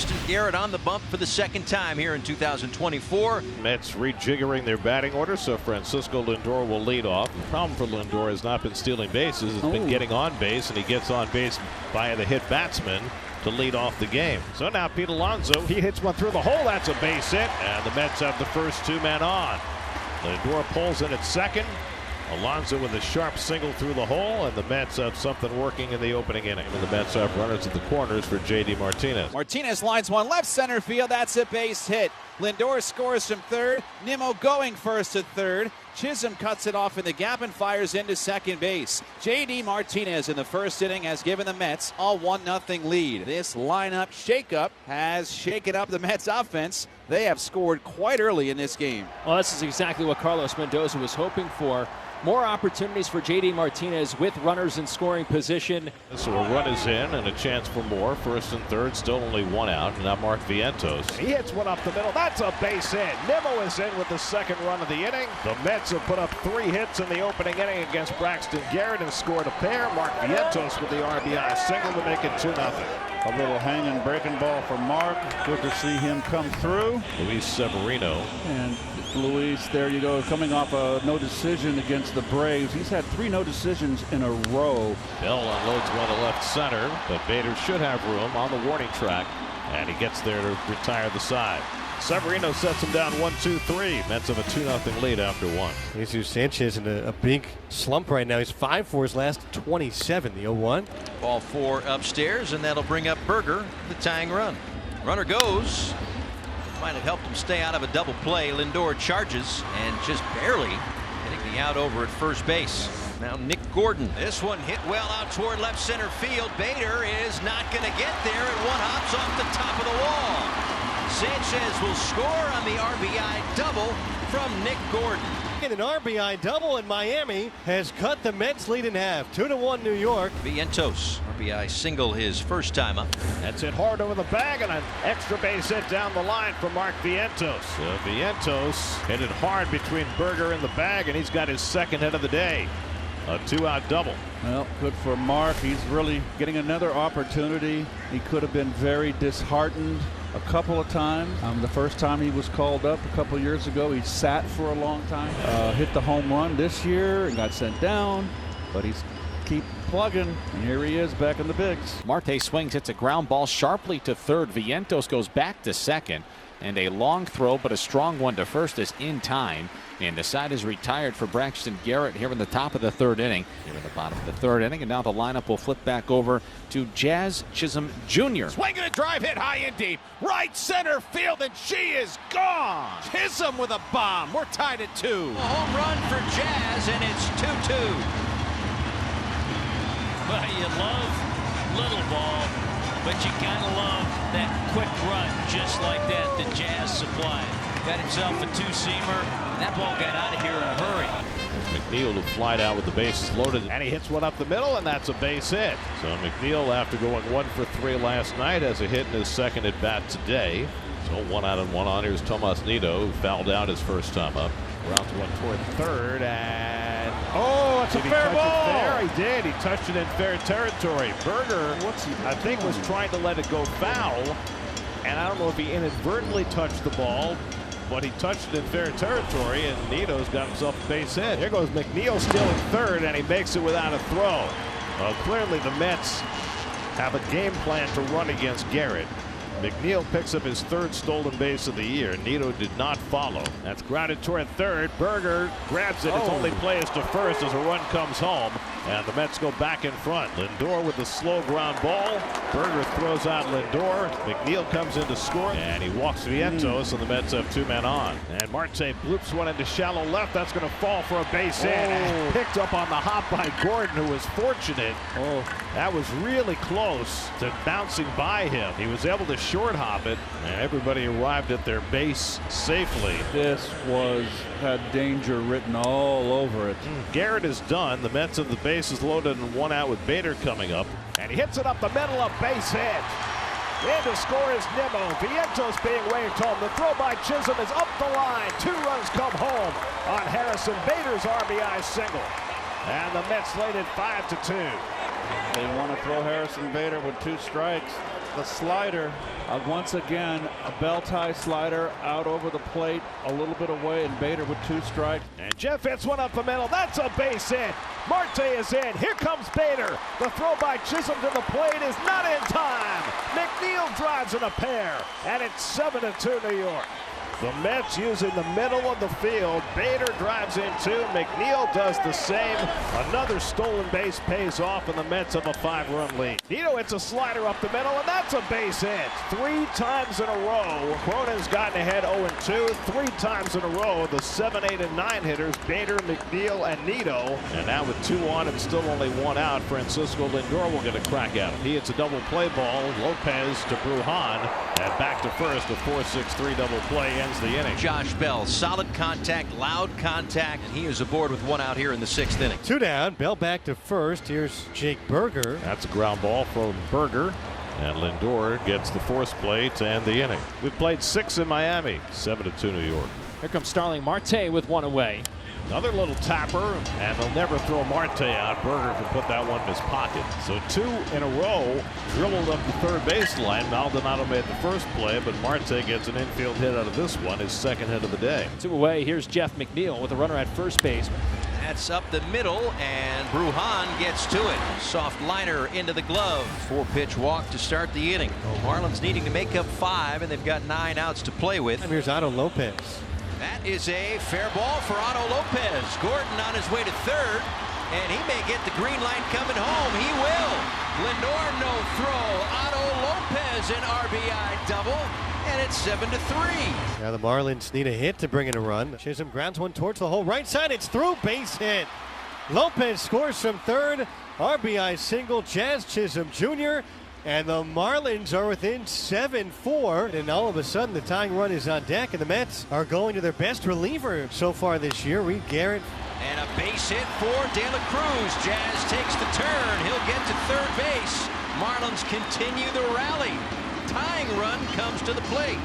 Braxton Garrett on the bump for the second time here in 2024. Mets rejiggering their batting order, so Francisco Lindor will lead off. The problem for Lindor has not been stealing bases, it's been getting on base, and he gets on base via the hit batsman to lead off the game. So now Pete Alonso, he hits one through the hole. That's a base hit, and the Mets have the first two men on. Lindor pulls in at second. Alonso with a sharp single through the hole, and the Mets have something working in the opening inning. And the Mets have runners at the corners for J.D. Martinez. Martinez lines one left center field. That's a base hit. Lindor scores from third. Nimmo going first to third. Chisholm cuts it off in the gap and fires into second base. J.D. Martinez in the first inning has given the Mets a 1-0 lead. This lineup shakeup has shaken up the Mets offense. They have scored quite early in this game. Well, this is exactly what Carlos Mendoza was hoping for. More opportunities for J.D. Martinez with runners in scoring position. So a run is in and a chance for more. First and third, still only one out. And now Mark Vientos. He hits one up the middle. That's a base hit. Nimmo is in with the second run of the inning. The Mets have put up 3 hits in the opening inning against Braxton Garrett and scored a pair. Mark Vientos with the RBI single to make it 2-0. A little hanging breaking ball for Mark. Good to see him come through. Luis Severino. And Luis, there you go, coming off a no decision against the Braves. He's had 3 no decisions in a row. Bell unloads one to left center, but Bader should have room on the warning track, and he gets there to retire the side. Severino sets him down 1-2-3. Mets have a 2-0 lead after 1. Jesus Sanchez in a big slump right now. He's 5 for his last 27. The 0-1. Ball 4 upstairs, and that'll bring up Berger, the tying run. Runner goes. Might have helped him stay out of a double play. Lindor charges and just barely getting the out over at first base. Now Nick Gordon. This one hit well out toward left center field. Bader is not going to get there, and one hops off the top of the wall. Sanchez will score on the RBI double from Nick Gordon. And an RBI double, and Miami has cut the Mets lead in half. 2-1 New York. Vientos RBI single his first time up. That's hit hard over the bag, and an extra base hit down the line from Mark Vientos. Vientos hit it hard between Berger and the bag, and he's got his second hit of the day. A 2-out double. Well, good for Mark. He's really getting another opportunity. He could have been very disheartened a couple of times. The first time he was called up a couple years ago, he sat for a long time. Hit the home run this year and got sent down, but he's keep plugging, and here he is back in the bigs. Marte swings, hits a ground ball sharply to third. Vientos goes back to second, and a long throw but a strong one to first is in time. And the side is retired for Braxton Garrett here in the top of the third inning. Here in the bottom of the third inning, and now the lineup will flip back over to Jazz Chisholm Jr. Swinging a drive hit high and deep, right center field, and she is gone. Chisholm with a bomb. We're tied at 2. A home run for Jazz, and it's 2-2. Well, you love little ball, but you gotta love that quick run just like that the Jazz supplied. Got himself a 2-seamer. That ball got out of here in a hurry. McNeil to fly down with the bases loaded, and he hits one up the middle, and that's a base hit. So McNeil, after going 1 for 3 last night, has a hit in his second at bat today. So 1 out and 1 on. Here's Tomas Nido, who fouled out his first time up. Rounds one toward third, and oh, it's a fair ball. There, he did. He touched it in fair territory. Berger, I think, was trying to let it go foul, and I don't know if he inadvertently touched the ball, but he touched it in fair territory, and Nito's got himself a base hit. Here goes McNeil stealing third, and he makes it without a throw. Well, clearly the Mets have a game plan to run against Garrett. McNeil picks up his 3rd stolen base of the year. Nito did not follow. That's grounded toward third. Berger grabs it. Its only play is to first as a run comes home. And the Mets go back in front. Lindor with the slow ground ball. Berger throws out Lindor. McNeil comes in to score. And he walks Vientos, and the Mets have 2 men on. And Marte bloops one into shallow left. That's going to fall for a base hit. And picked up on the hop by Gordon, who was fortunate. That was really close to bouncing by him. He was able to short hop it, and everybody arrived at their base safely. This had danger written all over it. Garrett is done. The Mets have the bases loaded and 1 out with Bader coming up, and he hits it up the middle, a base hit. In to score is Nimmo. Vientos being waved home. The throw by Chisholm is up the line. 2 runs come home on Harrison Bader's RBI single, and the Mets lead it 5-2. They want to throw Harrison Bader with 2 strikes. The slider, once again, a bell-tie slider out over the plate, a little bit away, and Bader with 2 strikes. And Jeff hits one up the middle. That's a base hit. Marte is in. Here comes Bader. The throw by Chisholm to the plate is not in time. McNeil drives in a pair, and it's 7-2 New York. The Mets using the middle of the field. Bader drives in 2. McNeil does the same. Another stolen base pays off, and the Mets have a 5-run lead. Nito hits a slider up the middle, and that's a base hit. 3 times in a row. Cronin's gotten ahead 0-2. 3 times in a row. The 7, 8, and 9 hitters, Bader, McNeil, and Nito. And now with 2 on and still only 1 out, Francisco Lindor will get a crack at him. He hits a double play ball. Lopez to Brujan. And back to first. A 4-6-3 double play ends the inning. Josh Bell, solid contact, loud contact, and he is aboard with 1 out here in the 6th inning. 2 down. Bell back to first. Here's Jake Burger. That's a ground ball from Burger. And Lindor gets the force play to end the inning. We've played 6 in Miami. 7-2 New York. Here comes Starling Marte with 1 away. Another little tapper, and they'll never throw Marte out. Burger can put that one in his pocket. So 2 in a row, dribbled up the third baseline. Maldonado made the first play, but Marte gets an infield hit out of this one, his 2nd hit of the day. 2 away. Here's Jeff McNeil with a runner at first base. That's up the middle, and Brujan gets to it. Soft liner into the glove. 4-pitch walk to start the inning. Marlins needing to make up 5, and they've got 9 outs to play with. And here's Otto Lopez. That is a fair ball for Otto Lopez. Gordon on his way to third, and he may get the green light coming home. He will. Lindor no throw. Otto Lopez an RBI double, and it's 7-3. Now the Marlins need a hit to bring in a run. Chisholm grounds one towards the hole right side. It's through, base hit. Lopez scores from third. RBI single, Jazz Chisholm Jr. And the Marlins are within 7-4. And all of a sudden, the tying run is on deck. And the Mets are going to their best reliever so far this year, Reed Garrett. And a base hit for De La Cruz. Jazz takes the turn. He'll get to third base. Marlins continue the rally. Tying run comes to the plate.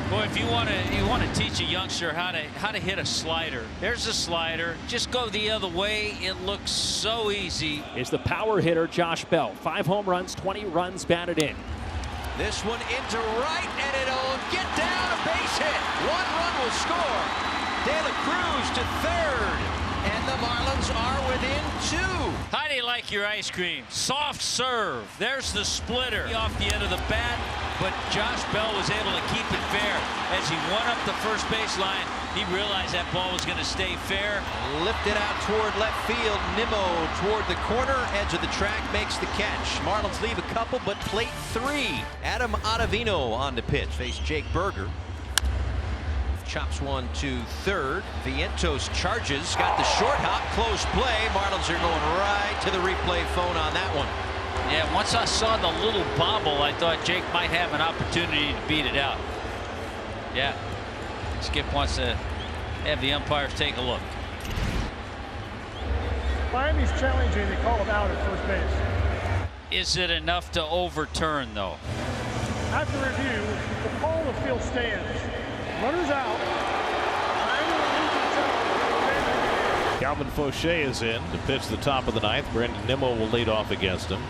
Boy, if you want to teach a youngster how to hit a slider, there's a slider. Just go the other way. It looks so easy. Is the power hitter Josh Bell. 5 home runs, 20 runs batted in. This one into right, and it'll get down. A base hit. 1 run will score. De La Cruz to third, and the Marlins are within 2. How do you like your ice cream? Soft serve. There's the splitter off the end of the bat, but Josh Bell was able to keep it fair. As he went up the first baseline, he realized that ball was going to stay fair. Lifted out toward left field. Nimmo toward the corner edge of the track makes the catch. Marlins leave a couple, but plate 3. Adam Ottavino on the pitch. Face Jake Burger. Chops one to third. Vientos charges. Got the short hop. Close play. Marlins are going right to the replay phone on that one. Yeah, once I saw the little bobble, I thought Jake might have an opportunity to beat it out. Yeah. Skip wants to have the umpires take a look. Miami's challenging. They call him out at first base. Is it enough to overturn, though? After review, the call of field stands. Runners out. Calvin Fauché is in to pitch the top of the 9th. Brandon Nimmo will lead off against him.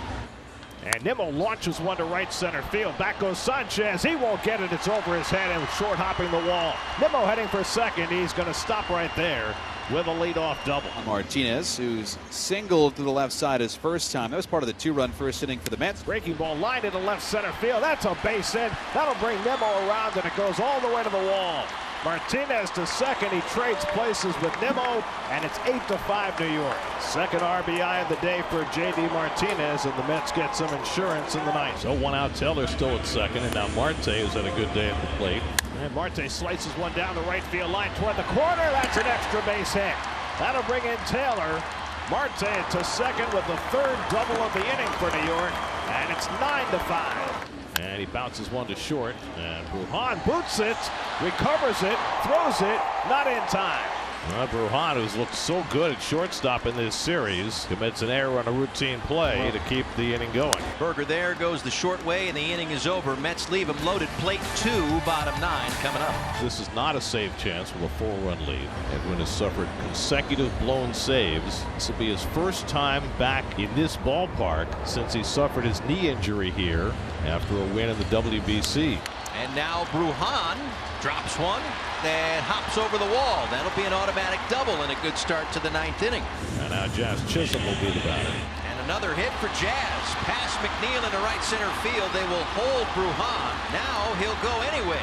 And Nimmo launches one to right center field. Back goes Sanchez. He won't get it. It's over his head and short hopping the wall. Nimmo heading for second. He's going to stop right there with a leadoff double. Martinez, who's singled to the left side his first time. That was part of the 2-run first inning for the Mets. Breaking ball lined into left center field. That's a base hit. That'll bring Nimmo around, and it goes all the way to the wall. Martinez to second. He trades places with Nimmo, and it's 8-5 New York. Second RBI of the day for J.D. Martinez, and the Mets get some insurance in the 9th. So 1 out. Taylor still at second, and now Marte has had a good day at the plate. And Marte slices one down the right field line toward the corner. That's an extra base hit. That'll bring in Taylor. Marte to second with the 3rd double of the inning for New York, and it's 9-5. And he bounces one to short, and Brujan boots it, recovers it, throws it, not in time. Brujan, who's looked so good at shortstop in this series, commits an error on a routine play to keep the inning going. Berger there goes the short way, and the inning is over. Mets leave him loaded. Plate 2, bottom 9 coming up. This is not a save chance with a 4-run lead. Edwin has suffered consecutive blown saves. This will be his first time back in this ballpark since he suffered his knee injury here after a win in the WBC. And now Brujan drops one, then hops over the wall. That'll be an automatic double and a good start to the 9th inning. And now Jazz Chisholm will be the batter. And another hit for Jazz. Past McNeil into right center field. They will hold Brujan. Now he'll go anyway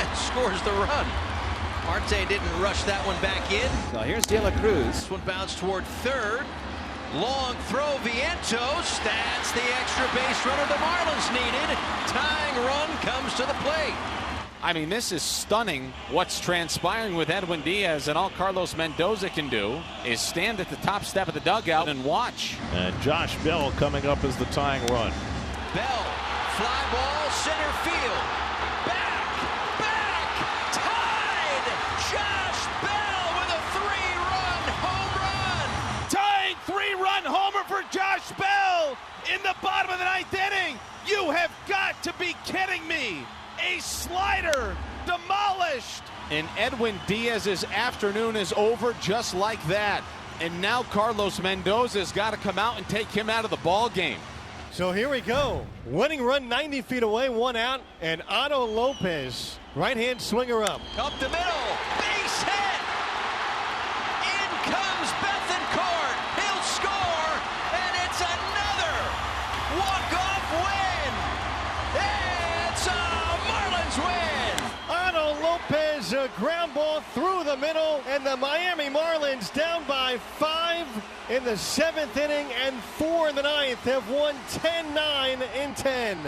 and scores the run. Marte didn't rush that one back in. So here's De La Cruz. This one bounced toward third. Long throw, Vientos. That's the extra base runner the Marlins needed. Tying run comes to the plate. I mean, this is stunning what's transpiring with Edwin Diaz, and all Carlos Mendoza can do is stand at the top step of the dugout and watch. And Josh Bell coming up as the tying run. Bell, fly ball, center field. Back, tied! Josh Bell with a 3-run home run! Tying 3-run homer for Josh Bell in the bottom of the 9th inning. You have got to be kidding me. A slider demolished. And Edwin Diaz's afternoon is over just like that. And now Carlos Mendoza's got to come out and take him out of the ball game. So here we go. Winning run 90 feet away, 1 out, and Otto Lopez, right-hand swinger up. Up the middle, base hit! In comes Bethancourt. He'll score, and it's another walk-off win! It's a Marlins win! Otto Lopez, a ground ball through the middle, and the Miami Marlins down by 5 in the 7th inning and 4 in the 9th have won 10-9 in 10.